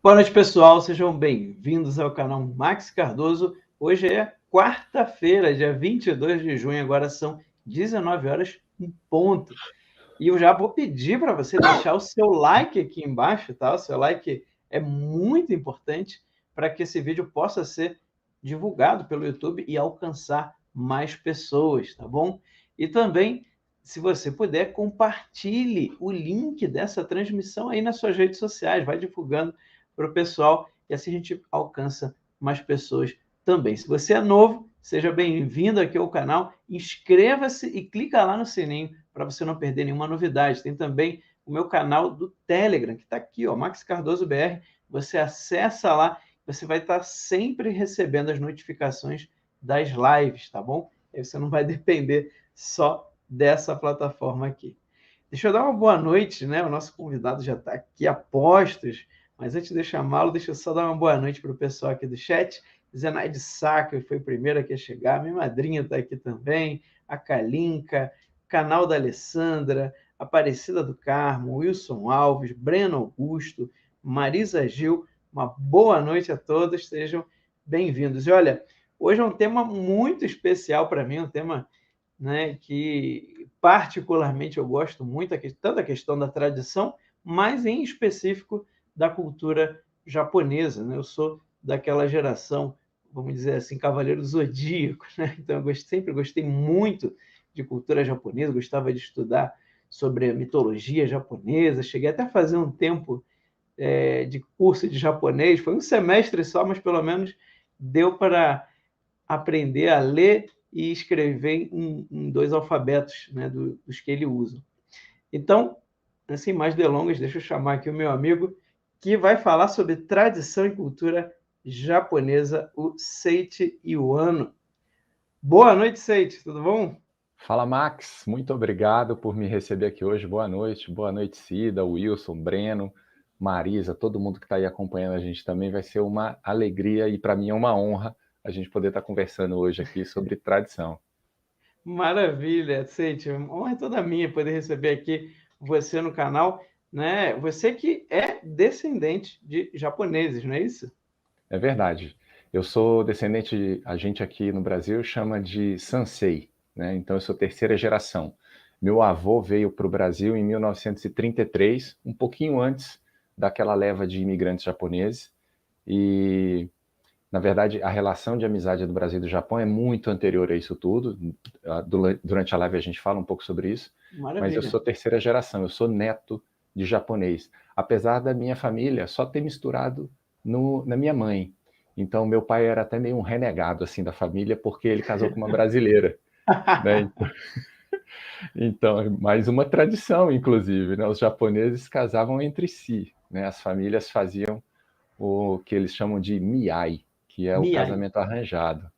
Boa noite, pessoal. Sejam bem-vindos ao canal Max Cardoso. Hoje é quarta-feira, dia 22 de junho. Agora são 19 horas em ponto. E eu já vou pedir para você deixar o seu like aqui embaixo, tá? O seu like é muito importante para que esse vídeo possa ser divulgado pelo YouTube e alcançar mais pessoas, tá bom? E também, se você puder, compartilhe o link dessa transmissão aí nas suas redes sociais. Vai divulgando para o pessoal e assim a gente alcança mais pessoas também. Se você é novo, seja bem-vindo aqui ao canal, inscreva-se e clica lá no sininho para você não perder nenhuma novidade. Tem também o meu canal do Telegram, que está aqui, ó, Max Cardoso BR. Você acessa lá, você vai estar sempre recebendo as notificações das lives, tá bom? Aí você não vai depender só dessa plataforma aqui. Deixa eu dar uma boa noite, né? O nosso convidado já está aqui a postos, mas antes de chamá-lo, deixa eu só dar uma boa noite para o pessoal aqui do chat. Zenaide Saca foi o primeiro aqui a chegar, minha madrinha está aqui também, a Kalinka, canal da Alessandra, Aparecida do Carmo, Wilson Alves, Breno Augusto, Marisa Gil. Uma boa noite a todos, sejam bem-vindos. E olha, hoje é um tema muito especial para mim, um tema, né, que particularmente eu gosto muito, tanto a questão da tradição, mas em específico da cultura japonesa, né? Eu sou daquela geração, vamos dizer assim, Cavaleiro do Zodíaco, né? Então eu sempre gostei muito de cultura japonesa, gostava de estudar sobre a mitologia japonesa, cheguei até a fazer um tempo de curso de japonês, foi um semestre só, mas pelo menos deu para aprender a ler e escrever em dois alfabetos, né, dos que ele usa. Então, sem mais delongas, deixa eu chamar aqui o meu amigo que vai falar sobre tradição e cultura japonesa, o Seiichi Iwano. Boa noite, Seiichi, tudo bom? Fala, Max. Muito obrigado por me receber aqui hoje. Boa noite. Boa noite, Cida, Wilson, Breno, Marisa, todo mundo que está aí acompanhando a gente também. Vai ser uma alegria e para mim é uma honra a gente poder estar conversando hoje aqui sobre tradição. Maravilha, Seiichi. Honra é toda minha poder receber aqui você no canal, né? Você que é descendente de japoneses, não é isso? É verdade. Eu sou descendente, a gente aqui no Brasil chama de Sansei, né? Então eu sou terceira geração. Meu avô veio para o Brasil em 1933, um pouquinho antes daquela leva de imigrantes japoneses. E na verdade, a relação de amizade do Brasil e do Japão é muito anterior a isso tudo. Durante a live a gente fala um pouco sobre isso, mas eu Maravilha. sou terceira geração, eu sou neto de japonês. Apesar da minha família só ter misturado na minha mãe. Então, meu pai era até meio um renegado assim da família, porque ele casou com uma brasileira. Né? Então, mais uma tradição, inclusive, né? Os japoneses casavam entre si, né? As famílias faziam o que eles chamam de miai, que é o Miyagi. casamento arranjado.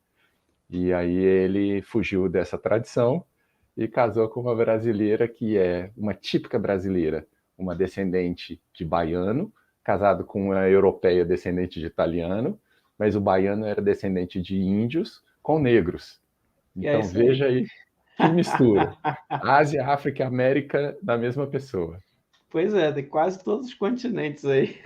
E aí ele fugiu dessa tradição e casou com uma brasileira que é uma típica brasileira, uma descendente de baiano, casado com uma europeia descendente de italiano, mas o baiano era descendente de índios com negros. E é Então isso aí. veja aí que mistura. Ásia, África e América na mesma pessoa. Pois é, tem quase todos os continentes aí.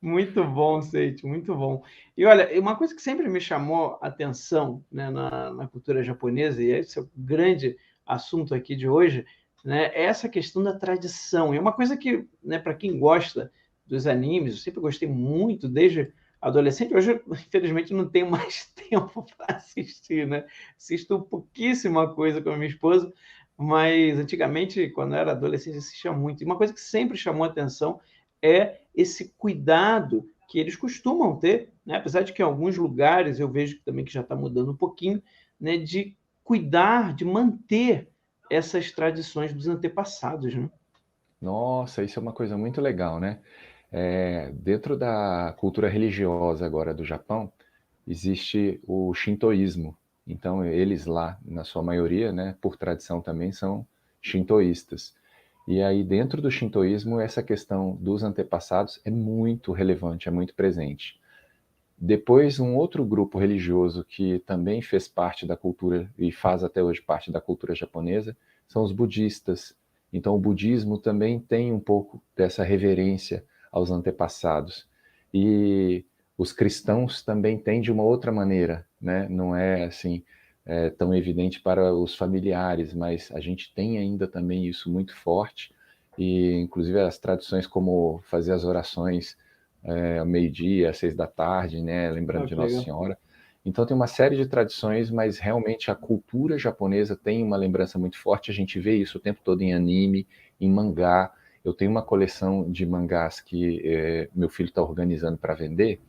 Muito bom, Seiti, muito bom. E olha, uma coisa que sempre me chamou a atenção, né, na cultura japonesa, e esse é o grande assunto aqui de hoje, né, é essa questão da tradição. É uma coisa que, né, para quem gosta dos animes, eu sempre gostei muito, desde adolescente. Hoje, infelizmente, não tenho mais tempo para assistir, né? Assisto pouquíssima coisa com a minha esposa, mas antigamente, quando eu era adolescente, assistia muito. E uma coisa que sempre chamou a atenção é esse cuidado que eles costumam ter, né? Apesar de que em alguns lugares eu vejo também que já está mudando um pouquinho, né? De cuidar, de manter essas tradições dos antepassados, né? Nossa, isso é uma coisa muito legal, né? Dentro da cultura religiosa agora do Japão, existe o shintoísmo. Então, eles lá, na sua maioria, né, por tradição também, são shintoístas. E aí, dentro do shintoísmo, essa questão dos antepassados é muito relevante, é muito presente. Depois, um outro grupo religioso que também fez parte da cultura e faz até hoje parte da cultura japonesa são os budistas. Então, o budismo também tem um pouco dessa reverência aos antepassados. E os cristãos também têm de uma outra maneira, né? Não é assim tão evidente para os familiares, mas a gente tem ainda também isso muito forte, e inclusive as tradições como fazer as orações ao meio-dia, às 6 da tarde, né? Lembrando de Que Nossa legal. Senhora. Então tem uma série de tradições, mas realmente a cultura japonesa tem uma lembrança muito forte. A gente vê isso o tempo todo em anime, em mangá. Eu tenho uma coleção de mangás que meu filho está organizando para vender,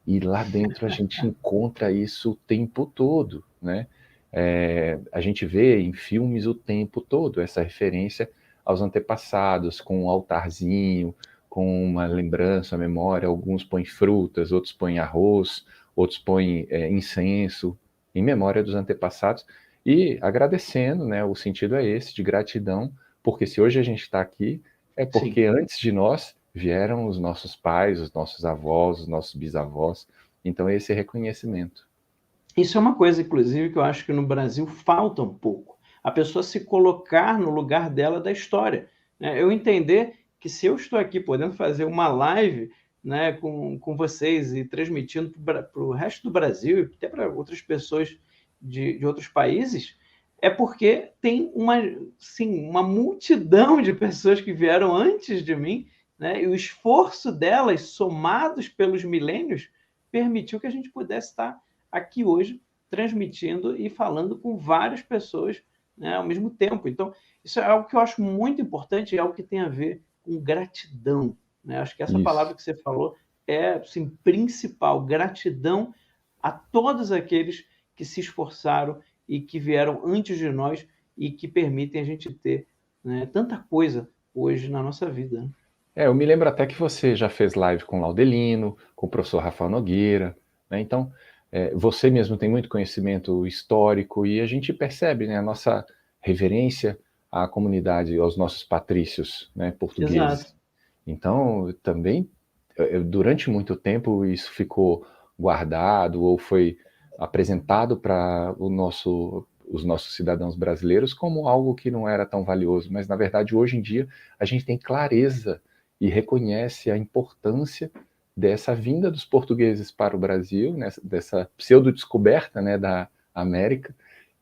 e lá dentro a gente encontra isso o tempo todo, né? A gente vê em filmes o tempo todo essa referência aos antepassados, com um altarzinho, com uma lembrança, uma memória. Alguns põem frutas, outros põem arroz, outros põem incenso, em memória dos antepassados, e agradecendo, né? O sentido é esse, de gratidão, porque se hoje a gente está aqui, é porque Sim. antes de nós vieram os nossos pais, os nossos avós, os nossos bisavós. Então, esse reconhecimento. Isso é uma coisa, inclusive, que eu acho que no Brasil falta um pouco. A pessoa se colocar no lugar dela da história, né? Eu entender que se eu estou aqui podendo fazer uma live, né, com vocês e transmitindo para o resto do Brasil e até para outras pessoas de outros países, é porque tem uma, sim, uma multidão de pessoas que vieram antes de mim, né, e o esforço delas, somados pelos milênios, permitiu que a gente pudesse estar aqui hoje transmitindo e falando com várias pessoas, né, ao mesmo tempo. Então, isso é algo que eu acho muito importante, é algo que tem a ver com gratidão, né? Acho que essa palavra Isso, que você falou é assim, principal, gratidão a todos aqueles que se esforçaram e que vieram antes de nós e que permitem a gente ter, né, tanta coisa hoje na nossa vida, né? eu me lembro até que você já fez live com o Laudelino, com o professor Rafael Nogueira, né? Então, você mesmo tem muito conhecimento histórico, e a gente percebe, né, a nossa reverência à comunidade, aos nossos patrícios, né, Exato. portugueses. Então, também, durante muito tempo, isso ficou guardado ou foi apresentado para os nossos cidadãos brasileiros como algo que não era tão valioso, mas, na verdade, hoje em dia, a gente tem clareza e reconhece a importância dessa vinda dos portugueses para o Brasil, né, dessa pseudo-descoberta, né, da América,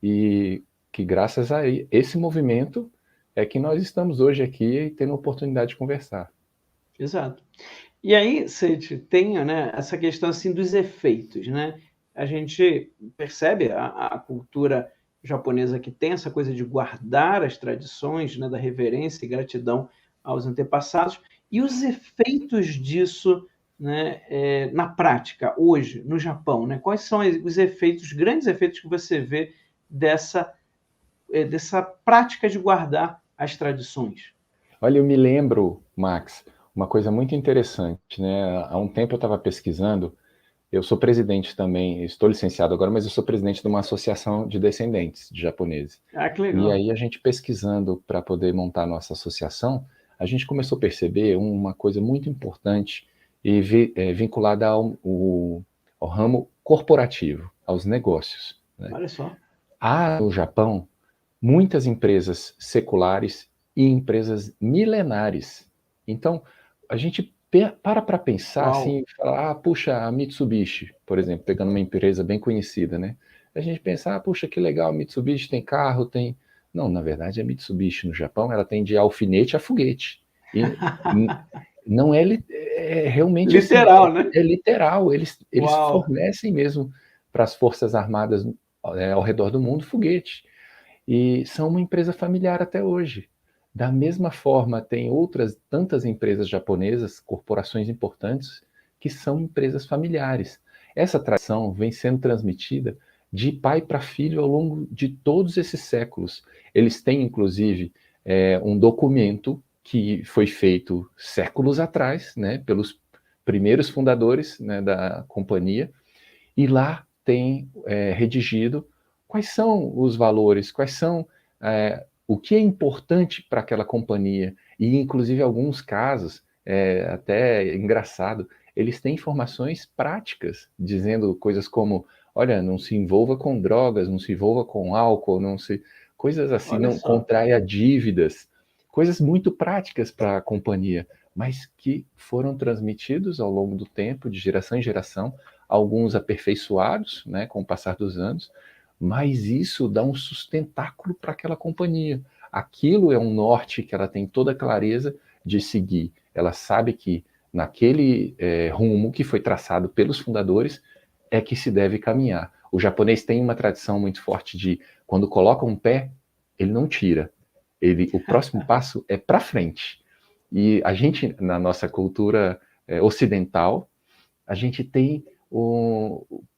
e que graças a esse movimento é que nós estamos hoje aqui tendo a oportunidade de conversar. Exato. E aí, Sete, tem, né, essa questão assim dos efeitos, né? A gente percebe a cultura japonesa que tem essa coisa de guardar as tradições, né, da reverência e gratidão aos antepassados, e os efeitos disso, né, na prática, hoje, no Japão, né? Quais são os efeitos, os grandes efeitos que você vê dessa, dessa prática de guardar as tradições? Olha, eu me lembro, Max, uma coisa muito interessante, né? Há um tempo eu estava pesquisando. Eu sou presidente também, estou licenciado agora, mas eu sou presidente de uma associação de descendentes de japoneses. Ah, que E legal. aí a gente pesquisando para poder montar a nossa associação, a gente começou a perceber uma coisa muito importante e vinculada ao ramo corporativo, aos negócios, né? Olha só. Há no Japão muitas empresas seculares e empresas milenares. Então, a gente para pensar Uau. assim, falar, puxa, a Mitsubishi, por exemplo, pegando uma empresa bem conhecida, né? A gente pensa, puxa, que legal, a Mitsubishi tem carro, tem... Não, na verdade, a Mitsubishi no Japão, ela tem de alfinete a foguete. E não é realmente assim, Literal, né? é literal, eles Uau. fornecem mesmo para as Forças Armadas ao redor do mundo foguete. E são uma empresa familiar até hoje. Da mesma forma, tem outras tantas empresas japonesas, corporações importantes, que são empresas familiares. Essa tradição vem sendo transmitida de pai para filho ao longo de todos esses séculos. Eles têm, inclusive, um documento que foi feito séculos atrás, né, pelos primeiros fundadores, né, da companhia, e lá tem redigido quais são os valores, quais são o que é importante para aquela companhia. E, inclusive, em alguns casos, até engraçado, eles têm informações práticas, dizendo coisas como, olha, não se envolva com drogas, não se envolva com álcool, não se... coisas assim, Olha não só. contraia dívidas, coisas muito práticas para a companhia, mas que foram transmitidos ao longo do tempo, de geração em geração, alguns aperfeiçoados, né, com o passar dos anos, mas isso dá um sustentáculo para aquela companhia. Aquilo é um norte que ela tem toda a clareza de seguir. Ela sabe que naquele rumo que foi traçado pelos fundadores é que se deve caminhar. O japonês tem uma tradição muito forte de, quando coloca um pé, ele não tira. O próximo passo é para frente. E a gente, na nossa cultura ocidental, a gente tem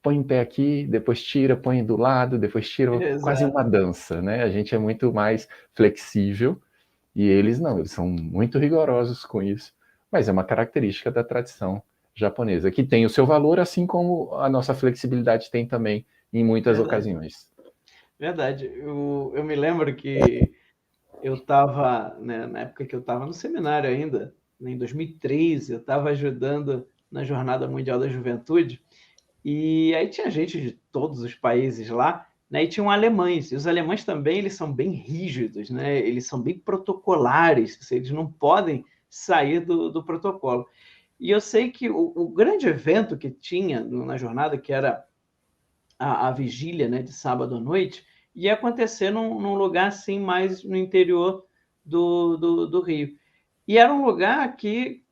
põe um pé aqui, depois tira, põe do lado, depois tira, quase uma dança, né? A gente é muito mais flexível e eles não, eles são muito rigorosos com isso, mas é uma característica da tradição japonesa, que tem o seu valor, assim como a nossa flexibilidade tem também em muitas ocasiões. Verdade. Eu me lembro que eu estava, né, na época que eu estava no seminário ainda, né, em 2013, eu estava ajudando na Jornada Mundial da Juventude, e aí tinha gente de todos os países lá, né, e tinham alemães, e os alemães também, eles são bem rígidos, né, eles são bem protocolares, eles não podem sair do protocolo. E eu sei que o grande evento que tinha na jornada, que era a vigília, né, de sábado à noite, ia acontecer num lugar assim mais no interior do Rio. E era um lugar que,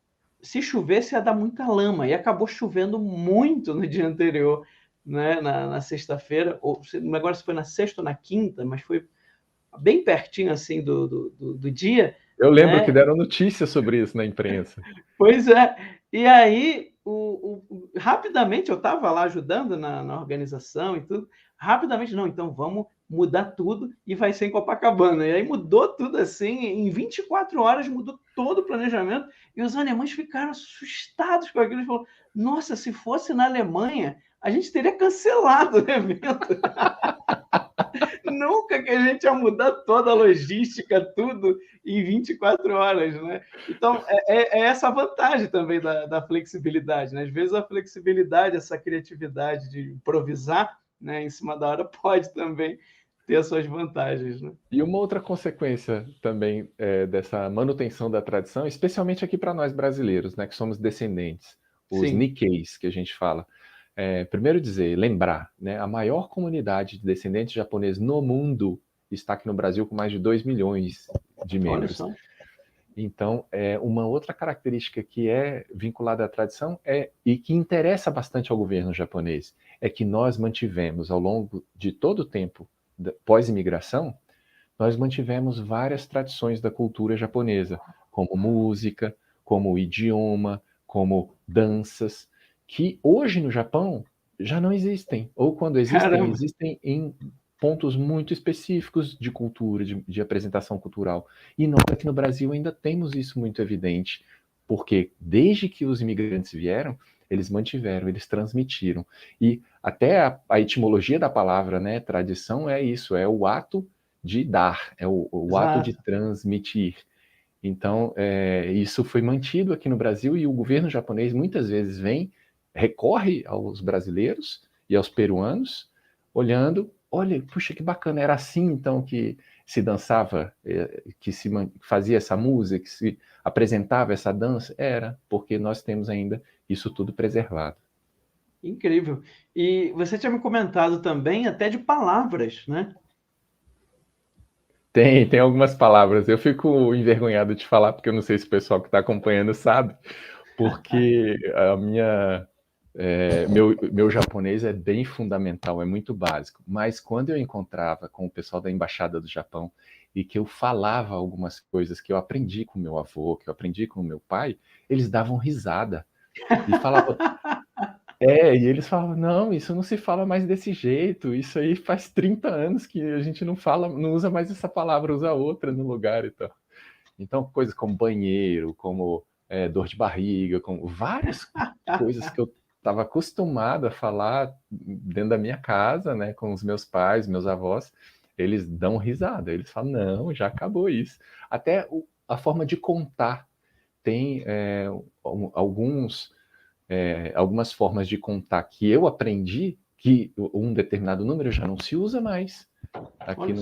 se chovesse, ia dar muita lama, e acabou chovendo muito no dia anterior, né, na sexta-feira, ou agora se foi na sexta ou na quinta, mas foi bem pertinho assim do dia. Eu lembro, né, que né? deram notícia sobre isso na imprensa. Pois é. E aí, rapidamente, eu estava lá ajudando na organização e tudo. Rapidamente, não, então vamos mudar tudo e vai ser em Copacabana. E aí mudou tudo assim, em 24 horas mudou todo o planejamento. E os alemães ficaram assustados com aquilo. Eles falaram, nossa, se fosse na Alemanha, a gente teria cancelado o evento. Nunca que a gente ia mudar toda a logística, tudo em 24 horas, né? Então, é essa a vantagem também da flexibilidade, né? Às vezes a flexibilidade, essa criatividade de improvisar, né, em cima da hora, pode também ter as suas vantagens, né? E uma outra consequência também dessa manutenção da tradição, especialmente aqui para nós brasileiros, né, que somos descendentes, os Sim. Nikkeis, que a gente fala. Primeiro dizer, lembrar, né, a maior comunidade de descendentes japoneses no mundo está aqui no Brasil com mais de 2 milhões de membros. Olha só. Então, uma outra característica que é vinculada à tradição e que interessa bastante ao governo japonês é que nós mantivemos, ao longo de todo o tempo pós-imigração, nós mantivemos várias tradições da cultura japonesa, como música, como idioma, como danças, que hoje no Japão já não existem, ou quando existem, Caramba. existem em pontos muito específicos de cultura, de apresentação cultural. E nós aqui no Brasil ainda temos isso muito evidente, porque desde que os imigrantes vieram, eles mantiveram, eles transmitiram. E até a etimologia da palavra, né, tradição, é isso, é o ato de dar, é o ato de transmitir. Então, isso foi mantido aqui no Brasil e o governo japonês muitas vezes recorre aos brasileiros e aos peruanos, olhando, olha, puxa, que bacana, era assim então que se dançava, que se fazia essa música, que se apresentava essa dança? Era, porque nós temos ainda isso tudo preservado. Incrível. E você tinha me comentado também até de palavras, né? Tem algumas palavras. Eu fico envergonhado de falar, porque eu não sei se o pessoal que está acompanhando sabe, porque meu japonês é bem fundamental, é muito básico. Mas quando eu encontrava com o pessoal da Embaixada do Japão e que eu falava algumas coisas que eu aprendi com meu avô, que eu aprendi com meu pai, eles davam risada e falavam... e eles falavam, não, isso não se fala mais desse jeito, isso aí faz 30 anos que a gente não fala, não usa mais essa palavra, usa outra no lugar e tal. Então, coisas como banheiro, como dor de barriga, como várias coisas que eu estava acostumado a falar dentro da minha casa, né, com os meus pais, meus avós, eles dão risada, eles falam, não, já acabou isso. Até a forma de contar tem algumas formas de contar que eu aprendi que um determinado número já não se usa mais aqui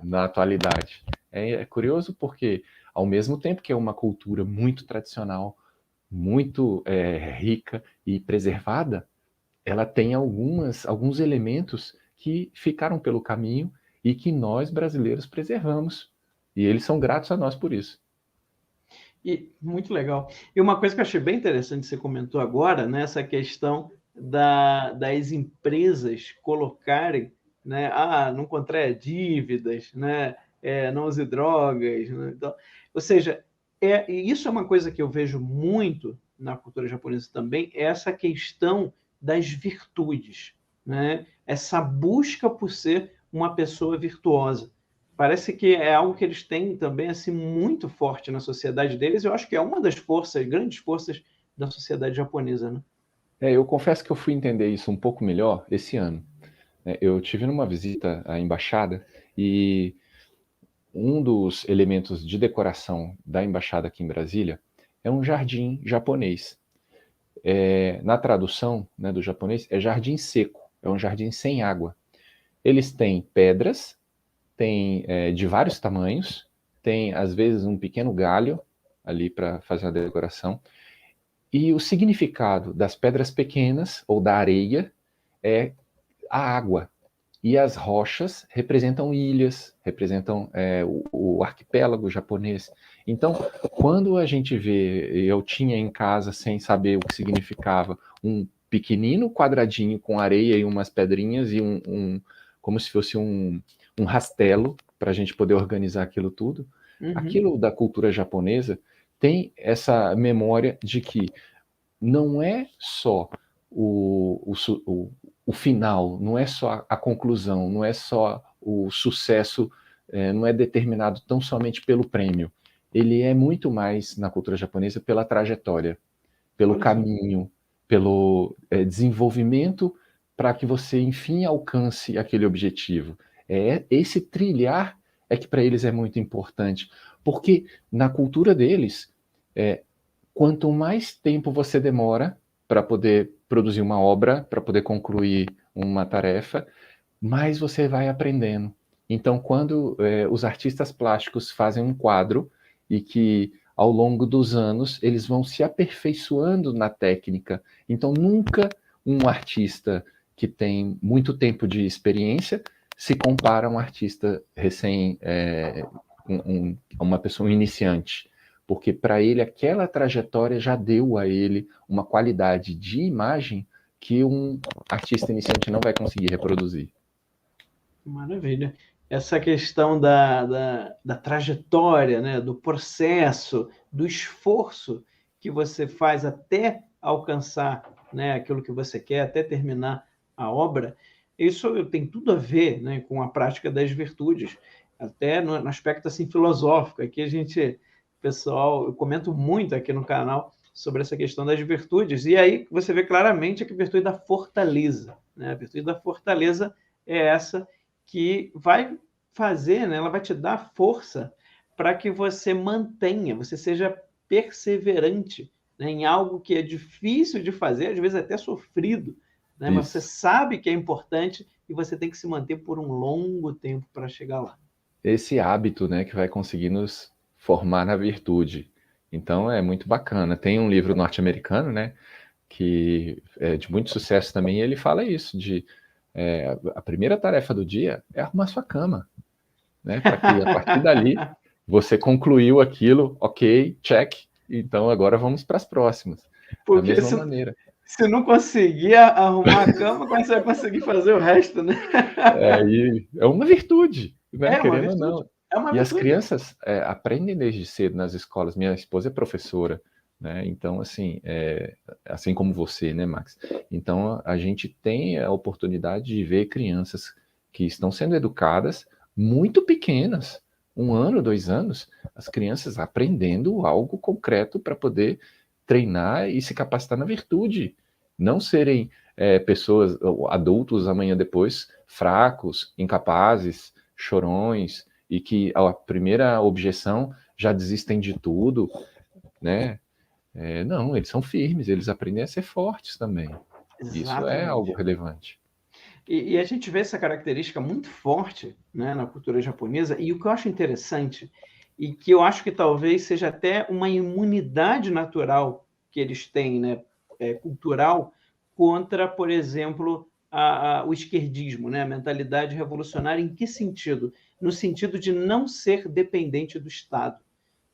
na atualidade. É curioso porque, ao mesmo tempo que é uma cultura muito tradicional, muito rica e preservada, ela tem alguns elementos que ficaram pelo caminho e que nós brasileiros preservamos. E eles são gratos a nós por isso. E muito legal. E uma coisa que eu achei bem interessante, você comentou agora, né, essa questão das empresas colocarem, né, não contraia dívidas, né, não use drogas, né, então, ou seja, e isso é uma coisa que eu vejo muito na cultura japonesa também, é essa questão das virtudes, né, essa busca por ser uma pessoa virtuosa. Parece que é algo que eles têm também assim muito forte na sociedade deles. Eu acho que é uma das forças, grandes forças da sociedade japonesa, né? Eu confesso que eu fui entender isso um pouco melhor esse ano. Eu tive numa visita à embaixada e um dos elementos de decoração da embaixada aqui em Brasília é um jardim japonês. Na tradução, né, do japonês, é jardim seco, é um jardim sem água. Eles têm pedras, têm de vários tamanhos, tem às vezes um pequeno galho ali para fazer a decoração. E o significado das pedras pequenas ou da areia é a água. E as rochas representam ilhas, representam o arquipélago japonês. Então, quando a gente vê, eu tinha em casa, sem saber o que significava, um pequenino quadradinho com areia e umas pedrinhas e como se fosse um rastelo para a gente poder organizar aquilo tudo. Aquilo da cultura japonesa tem essa memória de que não é só o final, não é só a conclusão, não é só o sucesso, não é determinado tão somente pelo prêmio. Ele é muito mais, na cultura japonesa, pela trajetória, pelo caminho, pelo desenvolvimento para que você, enfim, alcance aquele objetivo. Esse trilhar é que para eles é muito importante, porque na cultura deles, quanto mais tempo você demora para poder produzir uma obra, para poder concluir uma tarefa, mais você vai aprendendo. Então, quando os artistas plásticos fazem um quadro e que ao longo dos anos eles vão se aperfeiçoando na técnica, então nunca um artista que tem muito tempo de experiência se compara a um artista uma pessoa iniciante, porque para ele aquela trajetória já deu a ele uma qualidade de imagem que um artista iniciante não vai conseguir reproduzir. Maravilha. Essa questão da trajetória, né, do processo, do esforço que você faz até alcançar, né, aquilo que você quer, até terminar a obra, isso tem tudo a ver, né, com a prática das virtudes, até no aspecto assim, filosófico. Aqui pessoal, eu comento muito aqui no canal sobre essa questão das virtudes, e aí você vê claramente que a virtude da fortaleza, né? A virtude da fortaleza é essa que vai fazer, né, ela vai te dar força para que você mantenha, você seja perseverante, né, em algo que é difícil de fazer, às vezes até sofrido, né, mas você sabe que é importante e você tem que se manter por um longo tempo para chegar lá. Esse hábito, né, que vai conseguir nos formar na virtude. Então é muito bacana. Tem um livro norte-americano, né, que é de muito sucesso também, e ele fala isso, a primeira tarefa do dia é arrumar sua cama, né, para que a partir dali você concluiu aquilo, ok, check, então agora vamos para as próximas. Porque da mesma maneira. Se não conseguir arrumar a cama, como você vai conseguir fazer o resto, né? É uma virtude, né, É uma querendo ou virtude. não. É uma E as virtude. crianças aprendem desde cedo nas escolas. Minha esposa é professora, né? Então, assim como você, né, Max? Então, a gente tem a oportunidade de ver crianças que estão sendo educadas muito pequenas, 1 ano, 2 anos, as crianças aprendendo algo concreto para poder treinar e se capacitar na virtude. Não serem pessoas, adultos amanhã depois, fracos, incapazes, chorões, e que a primeira objeção já desistem de tudo, né? Não, eles são firmes, eles aprendem a ser fortes também. Isso é algo Exatamente. relevante. E a gente vê essa característica muito forte, né, na cultura japonesa, e o que eu acho interessante, e que eu acho que talvez seja até uma imunidade natural que eles têm, né, cultural, contra, por exemplo, o esquerdismo, né, a mentalidade revolucionária. Em que sentido? No sentido de não ser dependente do Estado,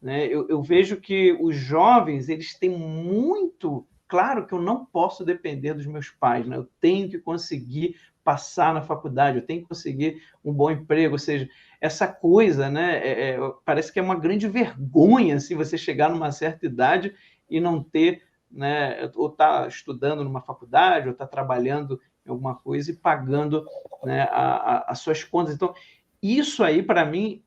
né? Eu vejo que os jovens, eles têm muito claro que eu não posso depender dos meus pais, né? Eu tenho que conseguir passar na faculdade, eu tenho que conseguir um bom emprego, ou seja, essa coisa, né? Parece que é uma grande vergonha se você chegar numa certa idade e não ter, né? Ou estar estudando numa faculdade, ou estar trabalhando em alguma coisa e pagando, né, as suas contas. Então, isso aí, para mim,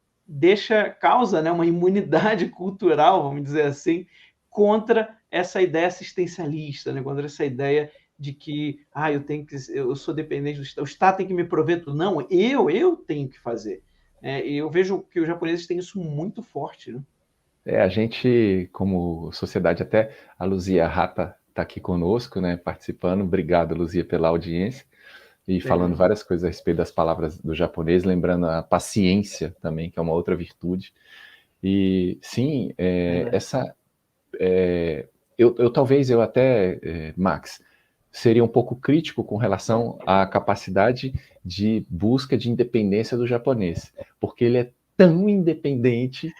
causa, né, uma imunidade cultural, vamos dizer assim, contra essa ideia assistencialista, né, contra essa ideia de que eu sou dependente do Estado, o Estado tem que me prover tudo. Não, eu tenho que fazer. E eu vejo que os japoneses têm isso muito forte, né? A gente, como sociedade, até a Luzia Rata está aqui conosco, né, participando. Obrigado, Luzia, pela audiência e falando Legal. várias coisas a respeito das palavras do japonês, lembrando a paciência também, que é uma outra virtude. E sim, talvez eu até, Max, seria um pouco crítico com relação à capacidade de busca de independência do japonês, porque ele é tão independente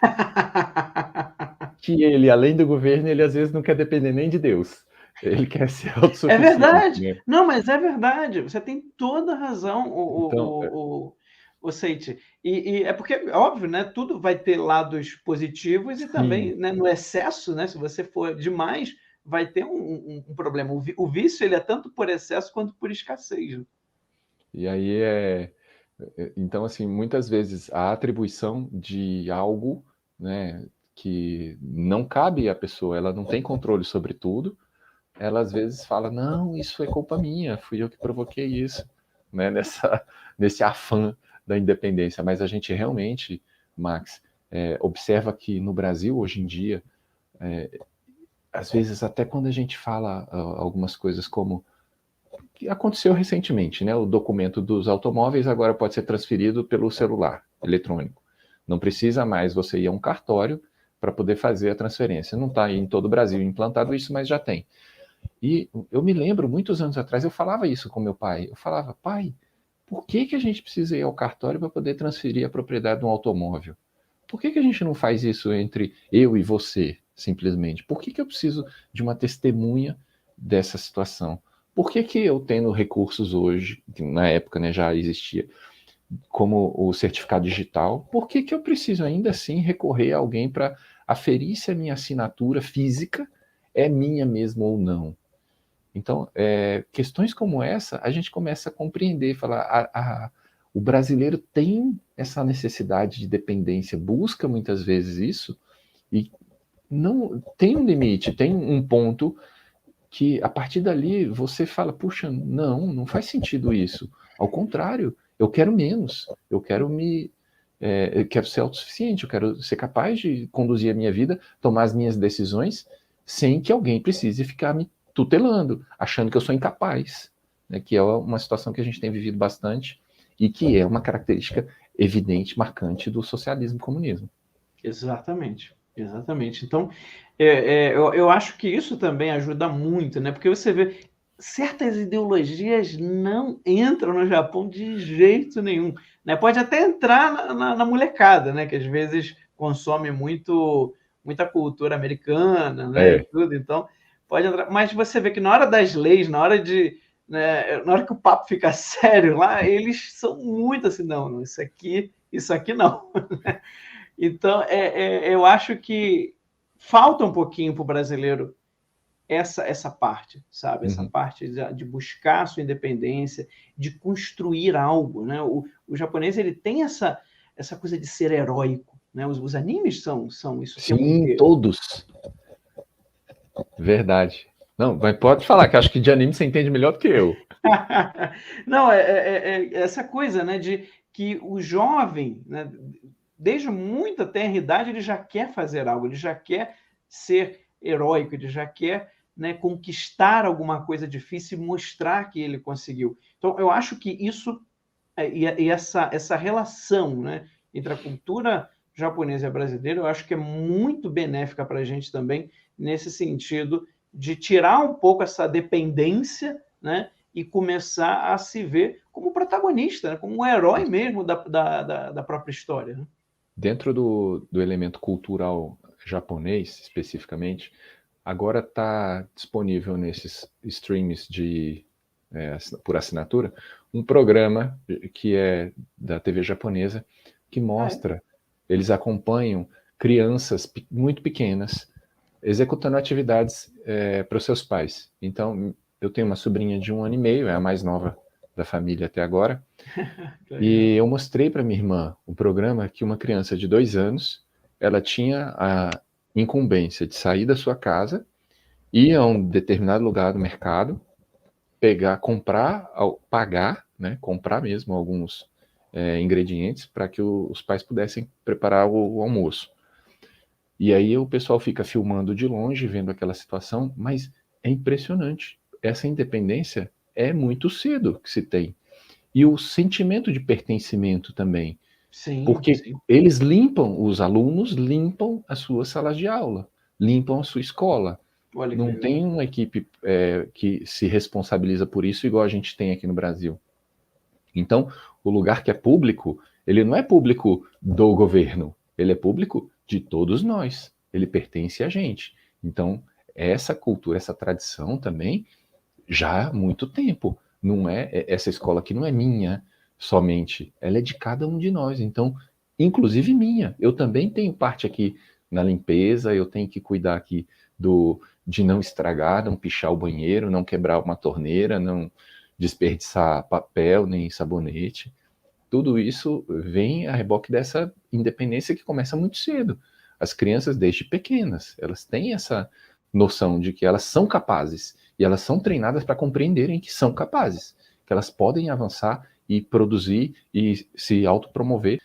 que ele, além do governo, ele às vezes não quer depender nem de Deus. Ele quer ser É autossuficiente, verdade. né? Não, mas é verdade. Você tem toda a razão, Então, o Seiti. E é porque, óbvio, né? Tudo vai ter lados positivos e sim. também, né, no excesso, né? Se você for demais, vai ter um problema. O vício, ele é tanto por excesso quanto por escassez, né? E aí então, assim, muitas vezes a atribuição de algo, né, que não cabe à pessoa, ela não tem controle sobre tudo, ela às vezes fala, não, isso é culpa minha, fui eu que provoquei isso, né, nesse afã da independência. Mas a gente realmente, Max, observa que no Brasil, hoje em dia, às vezes até quando a gente fala algumas coisas como que aconteceu recentemente, né? O documento dos automóveis agora pode ser transferido pelo celular eletrônico. Não precisa mais você ir a um cartório para poder fazer a transferência. Não está em todo o Brasil implantado isso, mas já tem. E eu me lembro, muitos anos atrás, eu falava isso com meu pai. Eu falava, pai, por que a gente precisa ir ao cartório para poder transferir a propriedade de um automóvel? Por que a gente não faz isso entre eu e você, simplesmente? Por que eu preciso de uma testemunha dessa situação? Por que eu tendo recursos hoje, que na época, né, já existia, como o certificado digital, por que eu preciso ainda assim recorrer a alguém para aferir se a minha assinatura física é minha mesmo ou não? Então, questões como essa, a gente começa a compreender, falar, o brasileiro tem essa necessidade de dependência, busca muitas vezes isso, e não tem um limite, tem um ponto que a partir dali você fala, puxa, não faz sentido isso. Ao contrário, eu quero menos, eu quero ser autossuficiente, eu quero ser capaz de conduzir a minha vida, tomar as minhas decisões, sem que alguém precise ficar me tutelando, achando que eu sou incapaz, né, que é uma situação que a gente tem vivido bastante e que é uma característica evidente, marcante do socialismo e comunismo. Exatamente, exatamente. Então, eu acho que isso também ajuda muito, né? Porque você vê, certas ideologias não entram no Japão de jeito nenhum, né? Pode até entrar na molecada, né? Que às vezes consome muita cultura americana, né? E É, tudo, então pode entrar. Mas você vê que na hora das leis, né, na hora que o papo fica sério lá, eles são muito assim, não, isso aqui não. Então, eu acho que falta um pouquinho para o brasileiro essa parte, sabe? Essa uhum. parte de buscar a sua independência, de construir algo, né? O japonês, ele tem essa coisa de ser heróico, né? Os animes são isso o tempo Sim, inteiro. todos. Verdade. Não, mas pode falar, que acho que de anime você entende melhor do que eu. Não, essa coisa, né, de que o jovem, né, desde muita tenra idade, ele já quer fazer algo, ele já quer ser heróico, ele já quer né, conquistar alguma coisa difícil e mostrar que ele conseguiu. Então, eu acho que isso e essa relação, né, entre a cultura japonesa e a brasileira, eu acho que é muito benéfica para a gente também, nesse sentido de tirar um pouco essa dependência, né, e começar a se ver como protagonista, né, como um herói mesmo da própria história. Né? Dentro do elemento cultural japonês, especificamente, agora está disponível nesses streams por assinatura um programa que é da TV japonesa que mostra, eles acompanham crianças muito pequenas executando atividades para os seus pais. Então, eu tenho uma sobrinha de 1 ano e meio, é a mais nova da família até agora, e eu mostrei para minha irmã um programa que uma criança de 2 anos, ela tinha a incumbência de sair da sua casa, ir a um determinado lugar do mercado, pagar, né, comprar mesmo alguns ingredientes para que os pais pudessem preparar o almoço. E aí o pessoal fica filmando de longe, vendo aquela situação, mas é impressionante. Essa independência é muito cedo que se tem. E o sentimento de pertencimento também. Sim, porque sim. os alunos limpam as suas salas de aula, limpam a sua escola. Olha Não tem uma equipe que se responsabiliza por isso igual a gente tem aqui no Brasil. Então, o lugar que é público, ele não é público do governo, ele é público de todos nós, ele pertence a gente. Então, essa cultura, essa tradição também, já há muito tempo. Não essa escola aqui não é minha somente, ela é de cada um de nós. Então, inclusive minha. Eu também tenho parte aqui na limpeza, eu tenho que cuidar aqui de não estragar, não pichar o banheiro, não quebrar uma torneira, não desperdiçar papel nem sabonete. Tudo isso vem a reboque dessa independência que começa muito cedo. As crianças, desde pequenas, elas têm essa noção de que elas são capazes e elas são treinadas para compreenderem que são capazes, que elas podem avançar e produzir e se autopromover,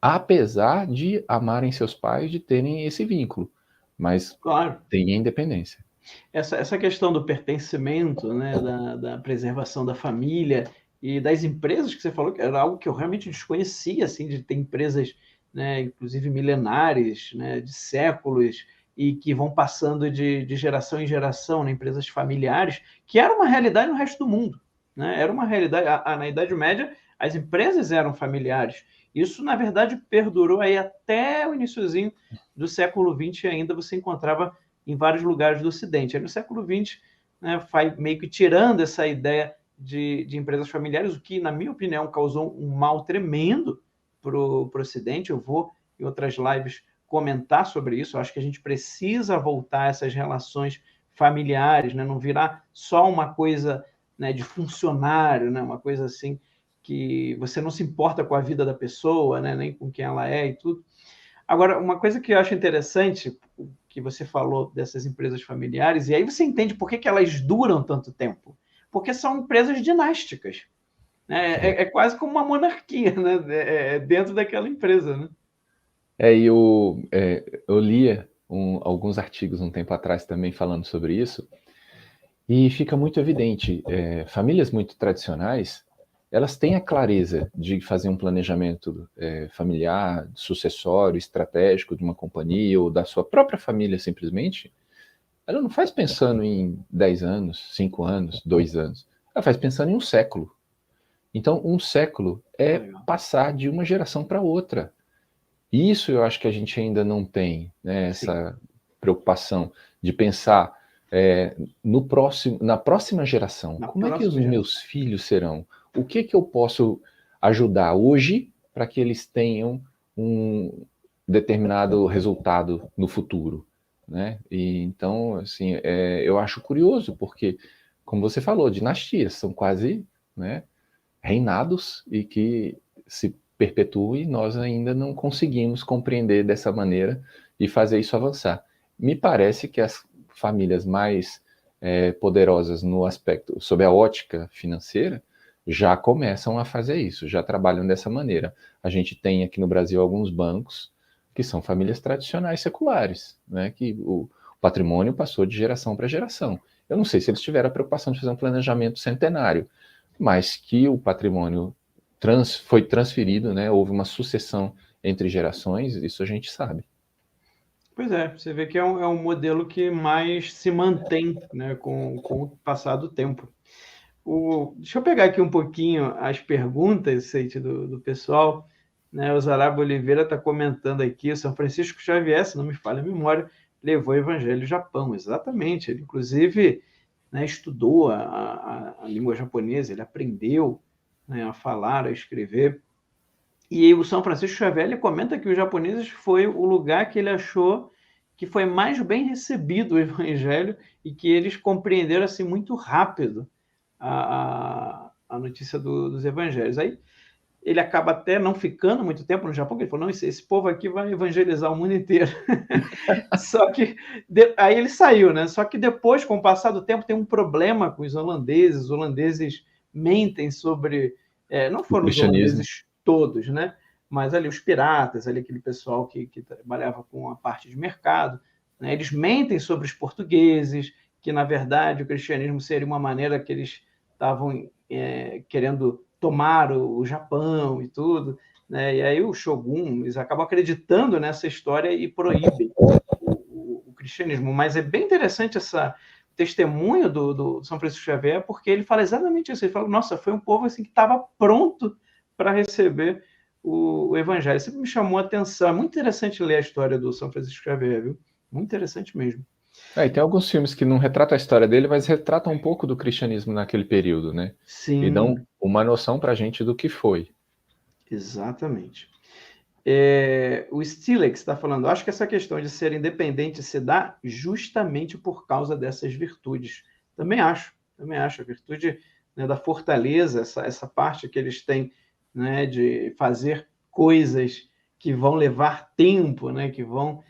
apesar de amarem seus pais, de terem esse vínculo, mas claro. tem a independência. Essa questão do pertencimento, né, da preservação da família e das empresas que você falou, que era algo que eu realmente desconhecia, assim, de ter empresas, né, inclusive milenares, né, de séculos, e que vão passando de geração em geração, né, empresas familiares, que era uma realidade no resto do mundo. Né? Era uma realidade. Na Idade Média, as empresas eram familiares. Isso, na verdade, perdurou aí até o iniciozinho do século XX, ainda você encontrava em vários lugares do Ocidente. Aí no século XX, né, vai meio que tirando essa ideia de empresas familiares, o que, na minha opinião, causou um mal tremendo para o Ocidente. Eu vou, em outras lives, comentar sobre isso. Eu acho que a gente precisa voltar a essas relações familiares, né? Não virar só uma coisa, né, de funcionário, né? Uma coisa assim que você não se importa com a vida da pessoa, né? Nem com quem ela é e tudo. Agora, uma coisa que eu acho interessante, que você falou dessas empresas familiares, e aí você entende por que elas duram tanto tempo. Porque são empresas dinásticas. Né? É quase como uma monarquia, né? Dentro daquela empresa. Né? Eu lia alguns artigos um tempo atrás também falando sobre isso, e fica muito evidente, famílias muito tradicionais, elas têm a clareza de fazer um planejamento familiar, sucessório, estratégico de uma companhia ou da sua própria família simplesmente. Ela não faz pensando em 10 anos, 5 anos, 2 anos. Ela faz pensando em um século. Então, um século é passar de uma geração para outra. Isso eu acho que a gente ainda não tem, né, essa preocupação de pensar na próxima geração. Como é que os meus filhos serão? O que eu posso ajudar hoje para que eles tenham um determinado resultado no futuro? Né? E, então, assim, eu acho curioso, porque, como você falou, dinastias são quase, né, reinados e que se perpetuam e nós ainda não conseguimos compreender dessa maneira e fazer isso avançar. Me parece que as famílias mais poderosas no aspecto, sob a ótica financeira, já começam a fazer isso, já trabalham dessa maneira. A gente tem aqui no Brasil alguns bancos que são famílias tradicionais seculares, né? Que o O patrimônio passou de geração para geração. Eu não sei se eles tiveram a preocupação de fazer um planejamento centenário, mas que o patrimônio foi transferido, né? Houve uma sucessão entre gerações, isso a gente sabe. Pois é, você vê que é um modelo que mais se mantém, né, com o passar do tempo. Deixa eu pegar aqui um pouquinho as perguntas, Seite, do pessoal. Né? O Zaraba Oliveira está comentando aqui, São Francisco Xavier, se não me falha a memória, levou o Evangelho ao Japão, exatamente. Ele, inclusive, né, estudou a língua japonesa, ele aprendeu, né, a falar, a escrever. E o São Francisco Xavier ele comenta que os japoneses foi o lugar que ele achou que foi mais bem recebido o Evangelho e que eles compreenderam assim muito rápido a notícia dos Evangelhos. Aí ele acaba até não ficando muito tempo no Japão, porque ele falou, não, esse povo aqui vai evangelizar o mundo inteiro. Só que aí ele saiu, né? Só que depois, com o passar do tempo, tem um problema com os holandeses mentem sobre... não foram os holandeses todos, né? Mas ali os piratas, ali aquele pessoal que trabalhava com a parte de mercado, né? Eles mentem sobre os portugueses, que na verdade o cristianismo seria uma maneira que eles estavam querendo tomar o Japão e tudo, né? E aí o Shogun, eles acabam acreditando nessa história e proíbem o cristianismo. Mas é bem interessante essa testemunho do São Francisco Xavier, porque ele fala exatamente isso. Ele fala, nossa, foi um povo assim que estava pronto para receber o Evangelho. Sempre me chamou a atenção. É muito interessante ler a história do São Francisco Xavier, viu? Muito interessante mesmo. E tem alguns filmes que não retratam a história dele, mas retratam um pouco do cristianismo naquele período, né? Sim. E dão uma noção para a gente do que foi. Exatamente. O Stilex está falando, acho que essa questão de ser independente se dá justamente por causa dessas virtudes. Também acho. A virtude, né, da fortaleza, essa parte que eles têm, né, de fazer coisas que vão levar tempo, né, que vão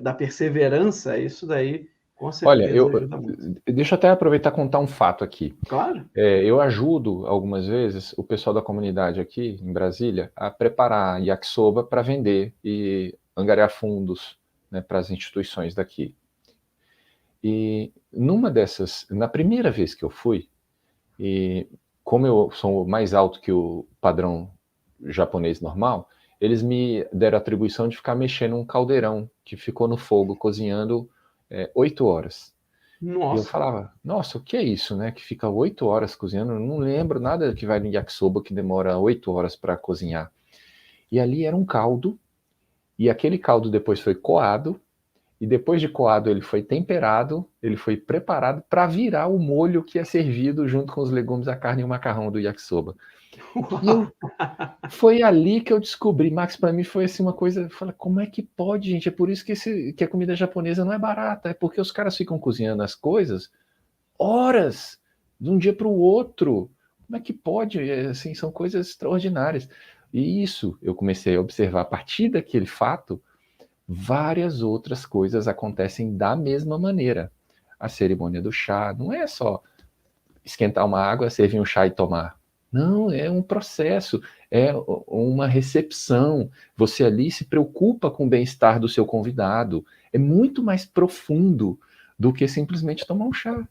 da perseverança, isso daí com certeza ajuda muito. Deixa eu até aproveitar e contar um fato aqui. Claro. Eu ajudo algumas vezes o pessoal da comunidade aqui em Brasília a preparar yakisoba para vender e angariar fundos, né, para as instituições daqui. E numa dessas, na primeira vez que eu fui, e como eu sou mais alto que o padrão japonês normal, eles me deram a atribuição de ficar mexendo um caldeirão que ficou no fogo cozinhando 8 horas. Nossa. E eu falava, nossa, o que é isso, né? Que fica 8 horas cozinhando. Eu não lembro nada que vai no yakisoba que demora 8 horas para cozinhar. E ali era um caldo, e aquele caldo depois foi coado, e depois de coado ele foi temperado, ele foi preparado para virar o molho que é servido junto com os legumes, a carne e o macarrão do yakisoba. E foi ali que eu descobri, Max, para mim foi assim uma coisa, eu falei, como é que pode, gente? É por isso que a comida japonesa não é barata, é porque os caras ficam cozinhando as coisas horas, de um dia para o outro. Como é que pode? Assim, são coisas extraordinárias. E isso eu comecei a observar a partir daquele fato, várias outras coisas acontecem da mesma maneira. A cerimônia do chá não é só esquentar uma água, servir um chá e tomar. Não, é um processo, é uma recepção. Você ali se preocupa com o bem-estar do seu convidado. É muito mais profundo do que simplesmente tomar um chá.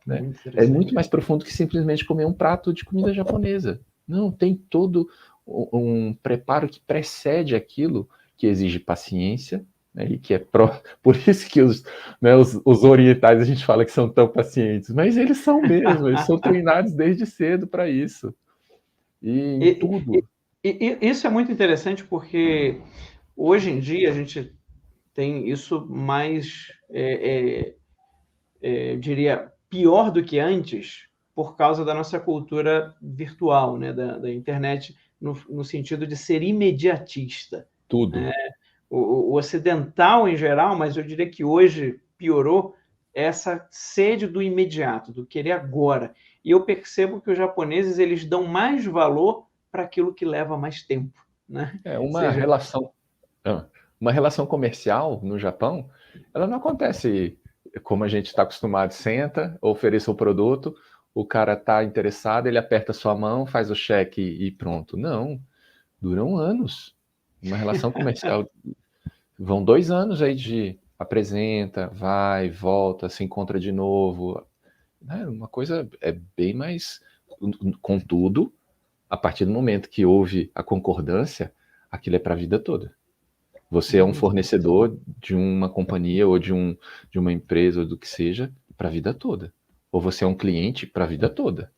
Né? É muito mais profundo que simplesmente comer um prato de comida japonesa. Não, tem todo um preparo que precede aquilo, que exige paciência, né, e que é por isso que os orientais a gente fala que são tão pacientes, mas eles são mesmo, eles são treinados desde cedo para isso. E tudo. Isso é muito interessante porque hoje em dia a gente tem isso mais, eu diria, pior do que antes, por causa da nossa cultura virtual, né, da internet, no sentido de ser imediatista. Tudo. Né? O ocidental em geral, mas eu diria que hoje piorou essa sede do imediato, do querer agora. E eu percebo que os japoneses eles dão mais valor para aquilo que leva mais tempo. Né? Uma relação comercial no Japão, ela não acontece como a gente está acostumado, senta, ofereça o produto, o cara está interessado, ele aperta sua mão, faz o cheque e pronto. Não, duram anos. Uma relação comercial, vão 2 anos aí de apresenta, vai, volta, se encontra de novo. Né? Uma coisa é bem mais... Contudo, a partir do momento que houve a concordância, aquilo é para a vida toda. Você é um fornecedor de uma companhia ou de uma empresa ou do que seja para a vida toda. Ou você é um cliente para a vida toda.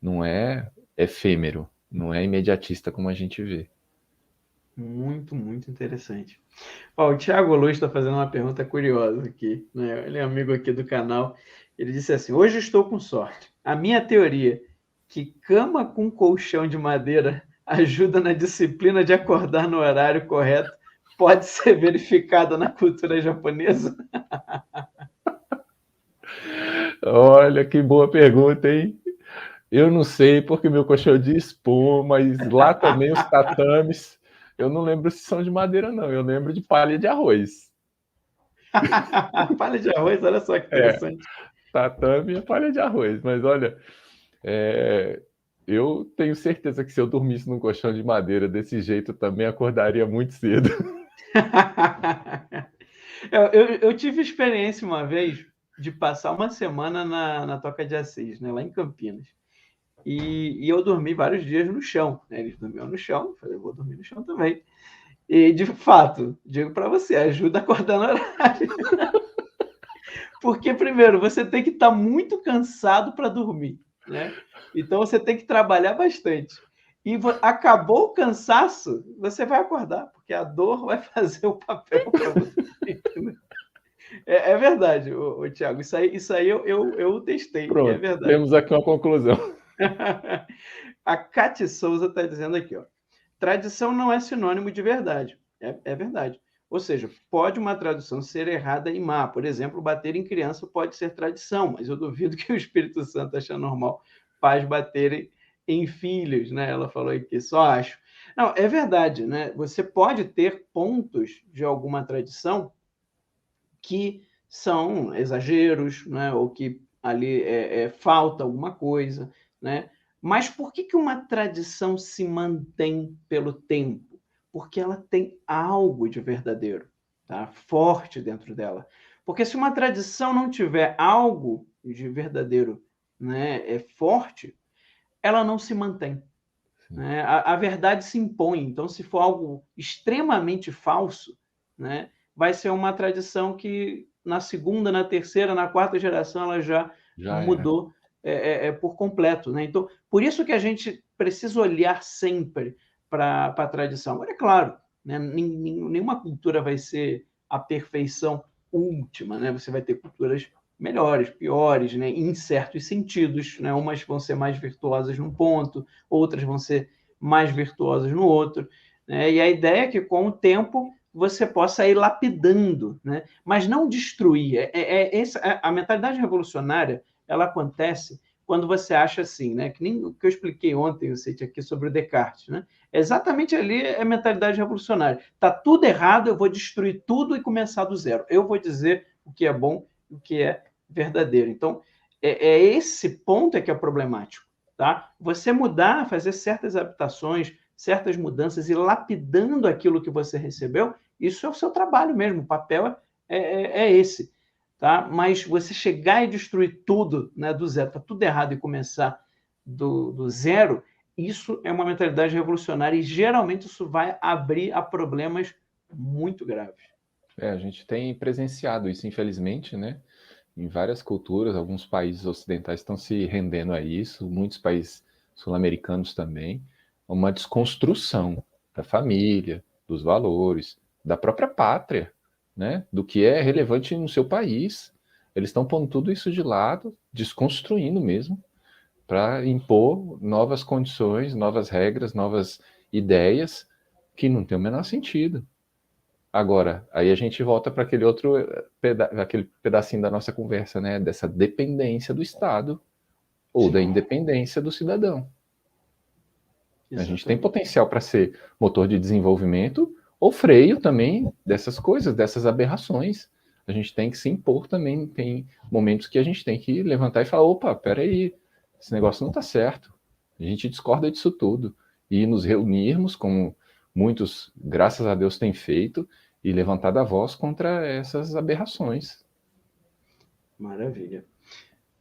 Não é efêmero, não é imediatista como a gente vê. Muito, muito interessante. Ó, o Thiago Luz está fazendo uma pergunta curiosa aqui, né? Ele é amigo aqui do canal. Ele disse assim: hoje estou com sorte. A minha teoria que cama com colchão de madeira ajuda na disciplina de acordar no horário correto pode ser verificada na cultura japonesa? Olha que boa pergunta, hein? Eu não sei porque meu colchão é de espuma, mas lá também os tatames, eu não lembro se são de madeira, não. Eu lembro de palha de arroz. Palha de arroz, olha só que interessante. Tatame e palha de arroz. Mas olha, eu tenho certeza que se eu dormisse num colchão de madeira desse jeito, eu também acordaria muito cedo. Eu tive experiência uma vez de passar uma semana na Toca de Assis, né, lá em Campinas. E eu dormi vários dias no chão. Né? Eles dormiam no chão, eu falei, eu vou dormir no chão também. E, de fato, digo para você, ajuda a acordar no horário. Porque, primeiro, você tem que estar muito cansado para dormir. Né? Então, você tem que trabalhar bastante. E acabou o cansaço, você vai acordar, porque a dor vai fazer o papel para você. É verdade, Thiago. Isso aí eu testei, e é Pronto, verdade. temos aqui uma conclusão. A Cati Souza está dizendo aqui, ó. Tradição não é sinônimo de verdade. É verdade. Ou seja, pode uma tradução ser errada e má. Por exemplo, bater em criança pode ser tradição, mas eu duvido que o Espírito Santo ache normal pais baterem em filhos, né? Ela falou aqui, só acho. Não, é verdade, né? Você pode ter pontos de alguma tradição que são exageros, né? Ou que ali falta alguma coisa, né? Mas por que uma tradição se mantém pelo tempo? Porque ela tem algo de verdadeiro, tá? Forte dentro dela. Porque se uma tradição não tiver algo de verdadeiro, né, forte, ela não se mantém. Né? A verdade se impõe. Então, se for algo extremamente falso, né, vai ser uma tradição que na segunda, na terceira, na quarta geração ela já mudou por completo. Né? Então, por isso que a gente precisa olhar sempre para a tradição. Agora, é claro, né, nenhuma cultura vai ser a perfeição última. Né? Você vai ter culturas melhores, piores, né, em certos sentidos. Né? Umas vão ser mais virtuosas num ponto, outras vão ser mais virtuosas no outro. Né? E a ideia é que, com o tempo, você possa ir lapidando, né? Mas não destruir. A mentalidade revolucionária ela acontece quando você acha assim, né? Que nem o que eu expliquei ontem, eu sei aqui sobre o Descartes, né? Exatamente ali é a mentalidade revolucionária. Está tudo errado, eu vou destruir tudo e começar do zero. Eu vou dizer o que é bom e o que é verdadeiro. Então, esse ponto que é problemático. Tá? Você mudar, fazer certas adaptações, certas mudanças e lapidando aquilo que você recebeu, isso é o seu trabalho mesmo, o papel é esse. Tá? Mas você chegar e destruir tudo, né, do zero, está tudo errado e começar do zero, isso é uma mentalidade revolucionária e geralmente isso vai abrir a problemas muito graves. A gente tem presenciado isso, infelizmente, né? Em várias culturas, alguns países ocidentais estão se rendendo a isso, muitos países sul-americanos também, uma desconstrução da família, dos valores, da própria pátria, né? Do que é relevante no seu país. Eles estão pondo tudo isso de lado, desconstruindo mesmo, para impor novas condições, novas regras, novas ideias que não tem o menor sentido. Agora, aí a gente volta para aquele outro aquele pedacinho da nossa conversa, né? Dessa dependência do Estado ou da independência do cidadão. Exatamente. A gente tem potencial para ser motor de desenvolvimento ou freio também dessas coisas, dessas aberrações. A gente tem que se impor também. Tem momentos que a gente tem que levantar e falar: opa, peraí, esse negócio não está certo. A gente discorda disso tudo. E nos reunirmos, como muitos, graças a Deus, têm feito, e levantar a voz contra essas aberrações. Maravilha.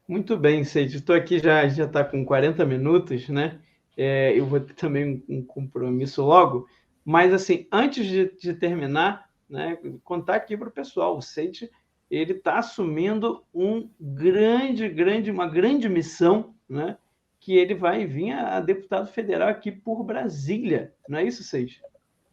Muito bem, Seide. Estou aqui já está com 40 minutos, né? Eu vou ter também um compromisso logo, mas assim, antes de terminar, né, contar aqui para o pessoal, o Seide, ele está assumindo uma grande missão, né? Que ele vai vir a deputado federal aqui por Brasília, não é isso, Seide?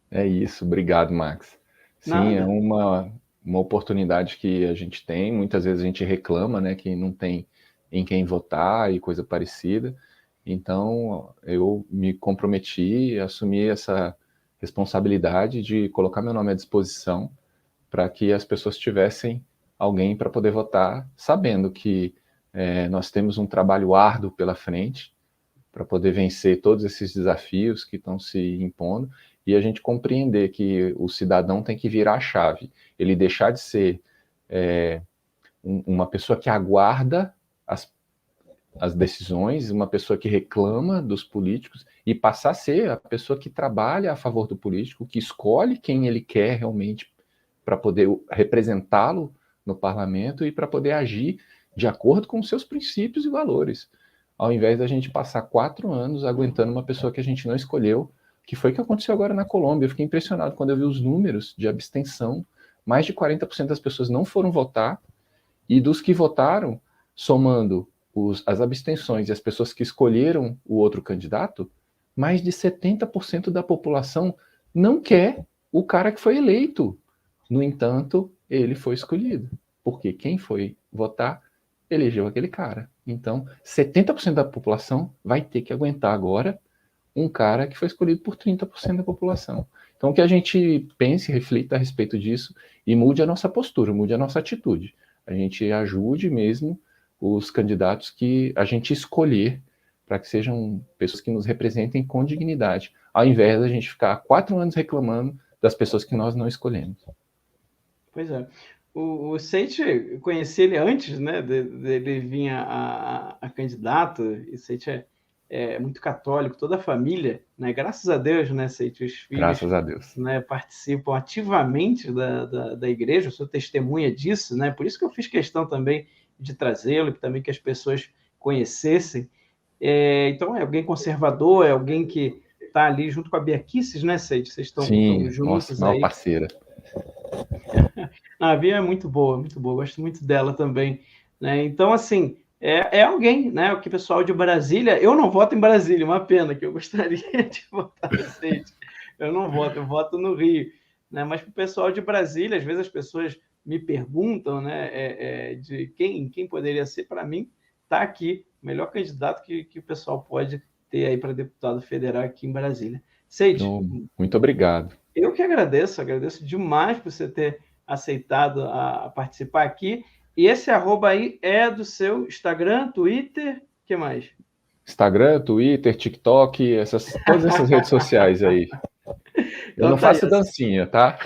É isso, obrigado, Max. Sim, é Nada. uma oportunidade que a gente tem, muitas vezes a gente reclama, né, que não tem em quem votar e coisa parecida. Então, eu me comprometi a assumir essa responsabilidade de colocar meu nome à disposição para que as pessoas tivessem alguém para poder votar, sabendo que nós temos um trabalho árduo pela frente para poder vencer todos esses desafios que estão se impondo e a gente compreender que o cidadão tem que virar a chave, ele deixar de ser uma pessoa que aguarda as decisões, uma pessoa que reclama dos políticos e passar a ser a pessoa que trabalha a favor do político, que escolhe quem ele quer realmente para poder representá-lo no parlamento e para poder agir de acordo com os seus princípios e valores, ao invés da gente passar 4 anos aguentando uma pessoa que a gente não escolheu, que foi o que aconteceu agora na Colômbia. Eu fiquei impressionado quando eu vi os números de abstenção, mais de 40% das pessoas não foram votar, e dos que votaram, somando as abstenções e as pessoas que escolheram o outro candidato, mais de 70% da população não quer o cara que foi eleito. No entanto, ele foi escolhido, porque quem foi votar elegeu aquele cara. Então, 70% da população vai ter que aguentar agora um cara que foi escolhido por 30% da população. Então, que a gente pense, reflita a respeito disso e mude a nossa postura, mude a nossa atitude. A gente ajude mesmo os candidatos que a gente escolher para que sejam pessoas que nos representem com dignidade, ao invés da gente ficar 4 anos reclamando das pessoas que nós não escolhemos. Pois é. O Seite, eu conheci ele antes, né, dele vir a candidato, e Seite é muito católico, toda a família, né, graças a Deus, né, Seite, os filhos, graças a Deus, né, participam ativamente da igreja, eu sou testemunha disso, né, por isso que eu fiz questão também de trazê-lo, e também que as pessoas conhecessem. Então, é alguém conservador, é alguém que está ali junto com a Bia Kicis, né, Seite? Vocês estão sim, nossa, juntos maior aí. parceira. A Bia é muito boa, gosto muito dela também, né? Então, assim, é alguém, né? O que o pessoal de Brasília, eu não voto em Brasília, uma pena, que eu gostaria de votar no Seite. Eu não voto, eu voto no Rio, né? Mas para o pessoal de Brasília, às vezes as pessoas me perguntam, né, de quem poderia ser. Para mim, está aqui o melhor candidato que o pessoal pode ter aí para deputado federal aqui em Brasília. Seite, muito obrigado. Eu que agradeço demais por você ter aceitado a participar aqui. E esse arroba aí é do seu Instagram, Twitter, o que mais? Instagram, Twitter, TikTok, todas essas redes sociais aí. Eu não faço dancinha, tá?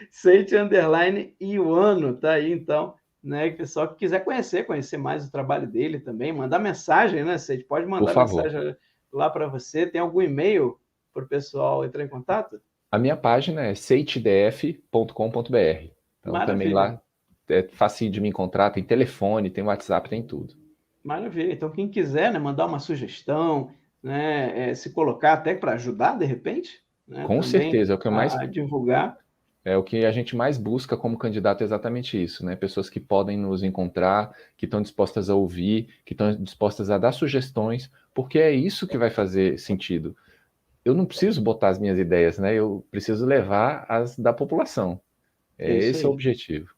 Seite _ Ioano, tá aí então, né? O pessoal que quiser conhecer mais o trabalho dele também, mandar mensagem, né, Seite? Pode mandar mensagem lá para você. Tem algum e-mail para o pessoal entrar em contato? A minha página é seitedf.com.br. Então, maravilha. Também lá é fácil de me encontrar, tem telefone, tem WhatsApp, tem tudo. Maravilha. Então, quem quiser, né, mandar uma sugestão, né, se colocar até para ajudar, de repente, né, com certeza, é o que eu mais divulgar. É o que a gente mais busca como candidato, é exatamente isso, né? Pessoas que podem nos encontrar, que estão dispostas a ouvir, que estão dispostas a dar sugestões, porque é isso que vai fazer sentido. Eu não preciso botar as minhas ideias, né? Eu preciso levar as da população. Esse é o objetivo.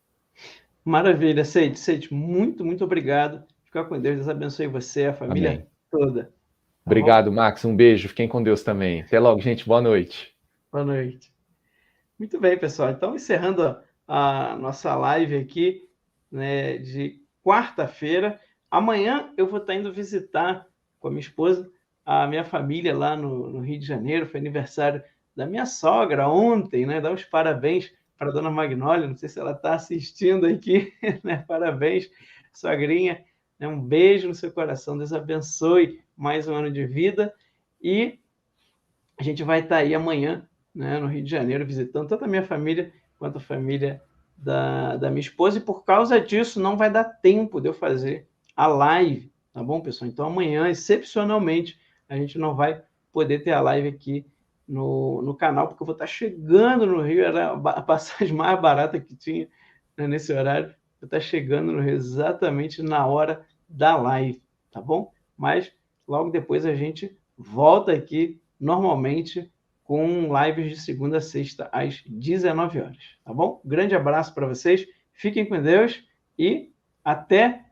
Maravilha, Seite, muito obrigado. Fica com Deus, Deus abençoe você, a família Amém. toda. Tá obrigado, bom? Max, um beijo, fiquem com Deus também. Até logo, gente, boa noite. Boa noite. Muito bem, pessoal. Então, encerrando a nossa live aqui, né, de quarta-feira. Amanhã eu vou estar indo visitar com a minha esposa a minha família lá no Rio de Janeiro. Foi aniversário da minha sogra ontem, né? Dar os parabéns para a dona Magnólia. Não sei se ela está assistindo aqui, né? Parabéns, sogrinha. Um beijo no seu coração. Deus abençoe mais um ano de vida. E a gente vai estar aí amanhã né, no Rio de Janeiro, visitando tanto a minha família quanto a família da minha esposa, e por causa disso não vai dar tempo de eu fazer a live, tá bom, pessoal? Então amanhã, excepcionalmente, a gente não vai poder ter a live aqui no canal, porque eu vou estar chegando no Rio, era a passagem mais barata que tinha, né, nesse horário, eu estar chegando no Rio exatamente na hora da live, tá bom? Mas logo depois a gente volta aqui normalmente com lives de segunda a sexta às 19 horas, tá bom? Grande abraço para vocês, fiquem com Deus e até